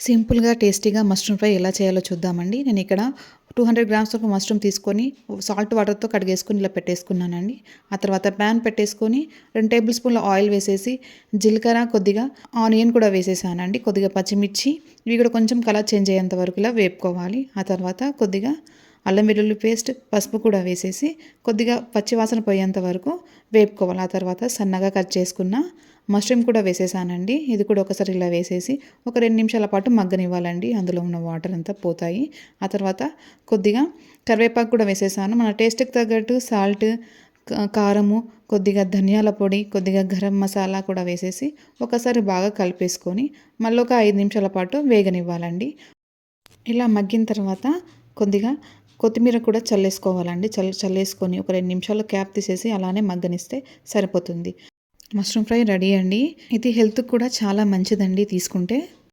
సింపుల్‌గా, టేస్టీగా mushroom fry ఎలా చేయాలో చూద్దామండి. నేను ఇక్కడ 200 గ్రామ్స్ ఒక మష్రూమ్ తీసుకొని సాల్ట్ వాటర్‌తో కడిగేసుకొని ఇలా పెట్టేసుకున్నానండి. ఆ తర్వాత ప్యాన్ పెట్టేసుకొని 2 టేబుల్ స్పూన్ల ఆయిల్ వేసేసి, జీలకర్ర, కొద్దిగా ఆనియన్ కూడా వేసేసానండి. కొద్దిగా పచ్చిమిర్చి ఇవి కూడా కొంచెం కలర్ చేంజ్ అయ్యేంత వరకు ఇలా వేపుకోవాలి. ఆ తర్వాత కొద్దిగా అల్లం వెల్లుల్లి పేస్ట్, పసుపు కూడా వేసేసి కొద్దిగా పచ్చి వాసన పోయేంత వరకు వేపుకోవాలి. ఆ తర్వాత సన్నగా కట్ చేసుకున్న మష్రూమ్ కూడా వేసేసానండి. ఇది కూడా ఒకసారి ఇలా వేసేసి ఒక 2 నిమిషాల పాటు మగ్గనివ్వాలండి. అందులో ఉన్న వాటర్ అంతా పోతాయి. ఆ తర్వాత కొద్దిగా కరివేపాకు కూడా వేసేసాను. మన టేస్ట్‌కి తగ్గట్టు సాల్ట్, కారము, కొద్దిగా ధనియాల పొడి, కొద్దిగా గరం మసాలా కూడా వేసేసి ఒకసారి బాగా కలిపేసుకొని మళ్ళీ ఒక 5 నిమిషాల పాటు వేగనివ్వాలండి. ఇలా మగ్గిన తర్వాత కొద్దిగా కొత్తిమీర కూడా చల్లేసుకోవాలండి. చల్లేసుకొని ఒక 2 నిమిషాలు క్యాప్ తీసేసి అలానే మగ్గనిస్తే సరిపోతుంది. మష్రూమ్ ఫ్రై రెడీ అండి. ఇది హెల్త్‌కి కూడా చాలా మంచిదండి తీసుకుంటే.